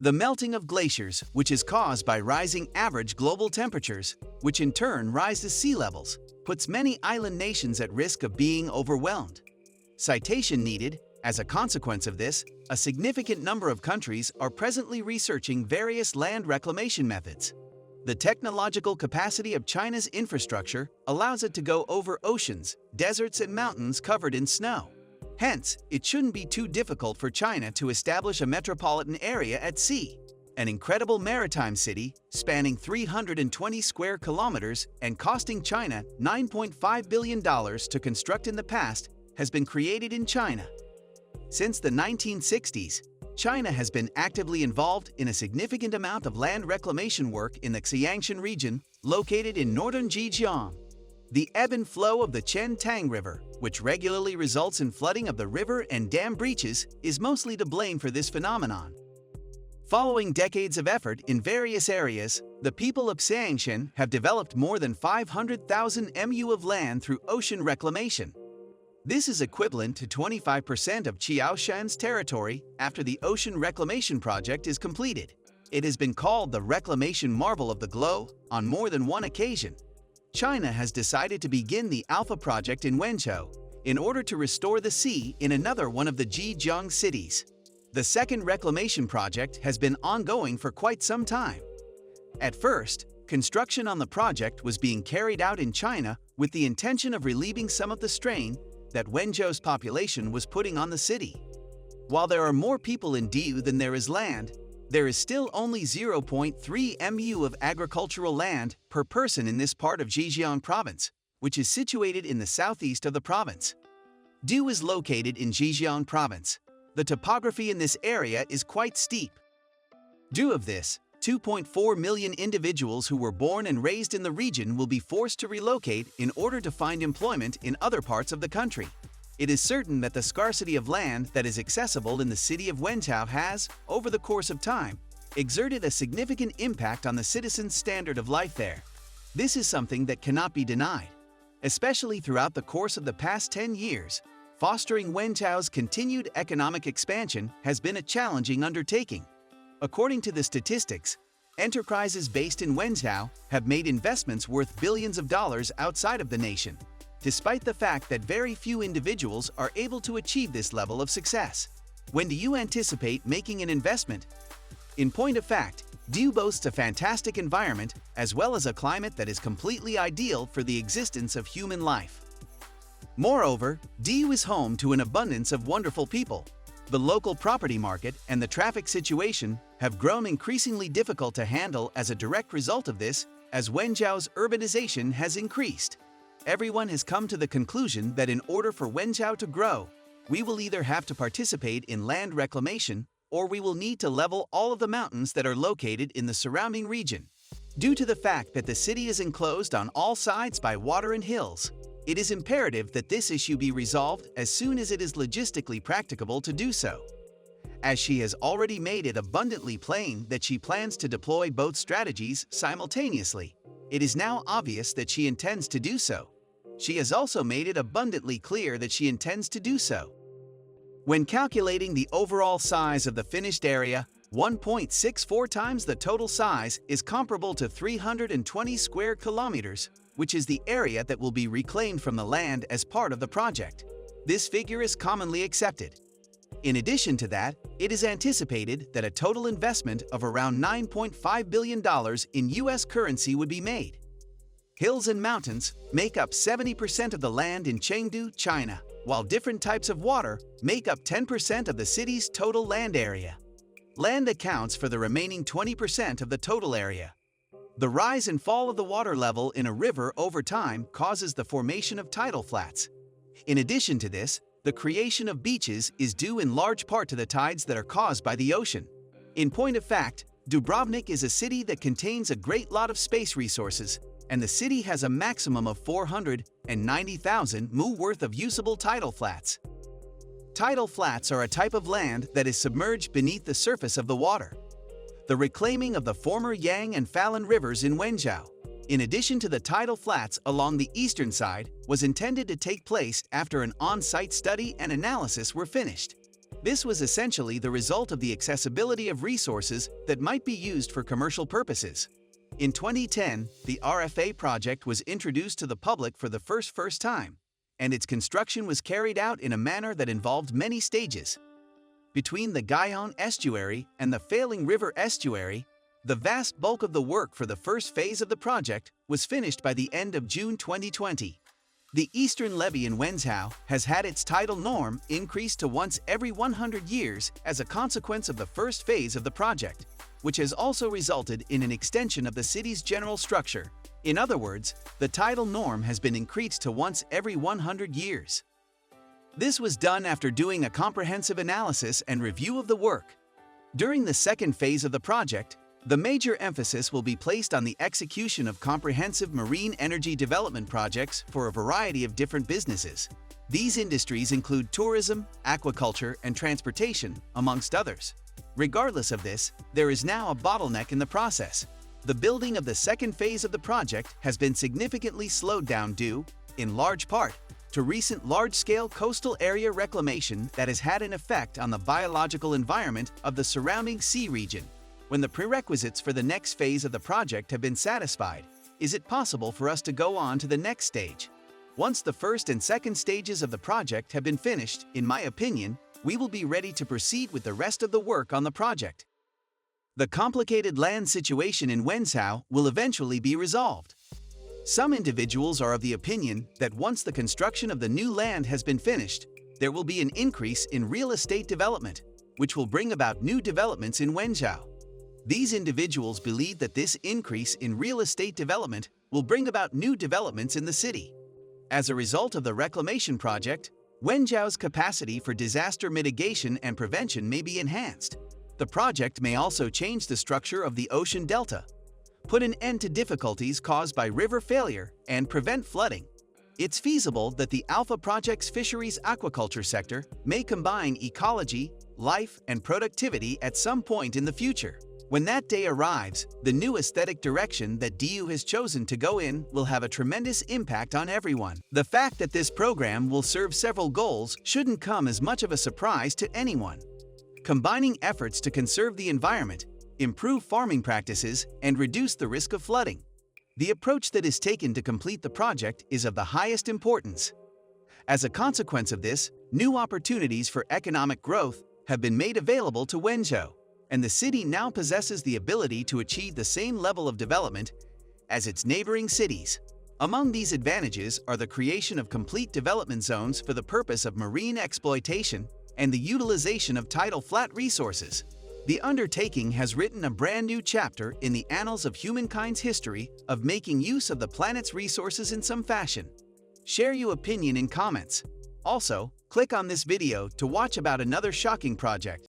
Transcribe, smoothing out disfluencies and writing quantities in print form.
The melting of glaciers, which is caused by rising average global temperatures, which in turn rises sea levels, puts many island nations at risk of being overwhelmed. Citation needed. As a consequence of this, a significant number of countries are presently researching various land reclamation methods. The technological capacity of China's infrastructure allows it to go over oceans, deserts, and mountains covered in snow. Hence, it shouldn't be too difficult for China to establish a metropolitan area at sea. An incredible maritime city, spanning 320 square kilometers and costing China $9.5 billion to construct in the past, has been created in China. Since the 1960s, China has been actively involved in a significant amount of land reclamation work in the Xiangshan region, located in northern Zhejiang. The ebb and flow of the Chen-Tang River, which regularly results in flooding of the river and dam breaches, is mostly to blame for this phenomenon. Following decades of effort in various areas, the people of Xiangshan have developed more than 500,000 mu of land through ocean reclamation. This is equivalent to 25% of Xiangshan's territory after the ocean reclamation project is completed. It has been called the reclamation marvel of the globe on more than one occasion. China has decided to begin the Alpha project in Wenzhou in order to restore the sea in another one of the Zhejiang cities. The second reclamation project has been ongoing for quite some time. At first, construction on the project was being carried out in China with the intention of relieving some of the strain that Wenzhou's population was putting on the city. While there are more people in Diu than there is land, there is still only 0.3 mu of agricultural land per person in this part of Zhejiang province, which is situated in the southeast of the province. Diu is located in Zhejiang province. The topography in this area is quite steep. Due of this, 2.4 million individuals who were born and raised in the region will be forced to relocate in order to find employment in other parts of the country. It is certain that the scarcity of land that is accessible in the city of Wenzhou has, over the course of time, exerted a significant impact on the citizens' standard of life there. This is something that cannot be denied. Especially throughout the course of the past 10 years, fostering Wenzhou's continued economic expansion has been a challenging undertaking. According to the statistics, enterprises based in Wenzhou have made investments worth billions of dollars outside of the nation, despite the fact that very few individuals are able to achieve this level of success. When do you anticipate making an investment? In point of fact, Diu boasts a fantastic environment as well as a climate that is completely ideal for the existence of human life. Moreover, Diu is home to an abundance of wonderful people. The local property market and the traffic situation have grown increasingly difficult to handle as a direct result of this, as Wenzhou's urbanization has increased. Everyone has come to the conclusion that in order for Wenzhou to grow, we will either have to participate in land reclamation or we will need to level all of the mountains that are located in the surrounding region. Due to the fact that the city is enclosed on all sides by water and hills, it is imperative that this issue be resolved as soon as it is logistically practicable to do so. As she has already made it abundantly plain that she plans to deploy both strategies simultaneously, it is now obvious that she intends to do so. She has also made it abundantly clear that she intends to do so. When calculating the overall size of the finished area, 1.64 times the total size is comparable to 320 square kilometers, which is the area that will be reclaimed from the land as part of the project. This figure is commonly accepted. In addition to that, it is anticipated that a total investment of around $9.5 billion in US currency would be made. Hills and mountains make up 70% of the land in Chengdu, China, while different types of water make up 10% of the city's total land area. Land accounts for the remaining 20% of the total area. The rise and fall of the water level in a river over time causes the formation of tidal flats. In addition to this, the creation of beaches is due in large part to the tides that are caused by the ocean. In point of fact, Dubrovnik is a city that contains a great lot of space resources, and the city has a maximum of 490,000 mu worth of usable tidal flats. Tidal flats are a type of land that is submerged beneath the surface of the water. The reclaiming of the former Yang and Falun rivers in Wenzhou, in addition to the tidal flats along the eastern side, was intended to take place after an on-site study and analysis were finished. This was essentially the result of the accessibility of resources that might be used for commercial purposes. In 2010, the RFA project was introduced to the public for the first time, and its construction was carried out in a manner that involved many stages. Between the Gaihon estuary and the Failing River estuary, the vast bulk of the work for the first phase of the project was finished by the end of June 2020. The eastern levee in Wenzhou has had its tidal norm increased to once every 100 years as a consequence of the first phase of the project, which has also resulted in an extension of the city's general structure. In other words, the tidal norm has been increased to once every 100 years. This was done after doing a comprehensive analysis and review of the work. During the second phase of the project, the major emphasis will be placed on the execution of comprehensive marine energy development projects for a variety of different businesses. These industries include tourism, aquaculture, and transportation, amongst others. Regardless of this, there is now a bottleneck in the process. The building of the second phase of the project has been significantly slowed down due, in large part, to recent large-scale coastal area reclamation that has had an effect on the biological environment of the surrounding sea region. When the prerequisites for the next phase of the project have been satisfied, is it possible for us to go on to the next stage? Once the first and second stages of the project have been finished, in my opinion, we will be ready to proceed with the rest of the work on the project. The complicated land situation in Wenzhou will eventually be resolved. Some individuals are of the opinion that once the construction of the new land has been finished, there will be an increase in real estate development, which will bring about new developments in Wenzhou. These individuals believe that this increase in real estate development will bring about new developments in the city. As a result of the reclamation project, Wenzhou's capacity for disaster mitigation and prevention may be enhanced. The project may also change the structure of the ocean delta, put an end to difficulties caused by river failure, and prevent flooding. It's feasible that the Alpha Project's fisheries aquaculture sector may combine ecology, life, and productivity at some point in the future. When that day arrives, the new aesthetic direction that DU has chosen to go in will have a tremendous impact on everyone. The fact that this program will serve several goals shouldn't come as much of a surprise to anyone. Combining efforts to conserve the environment, improve farming practices, and reduce the risk of flooding. The approach that is taken to complete the project is of the highest importance. As a consequence of this, new opportunities for economic growth have been made available to Wenzhou, and the city now possesses the ability to achieve the same level of development as its neighboring cities. Among these advantages are the creation of complete development zones for the purpose of marine exploitation and the utilization of tidal flat resources. The undertaking has written a brand new chapter in the annals of humankind's history of making use of the planet's resources in some fashion. Share your opinion in comments. Also, click on this video to watch about another shocking project.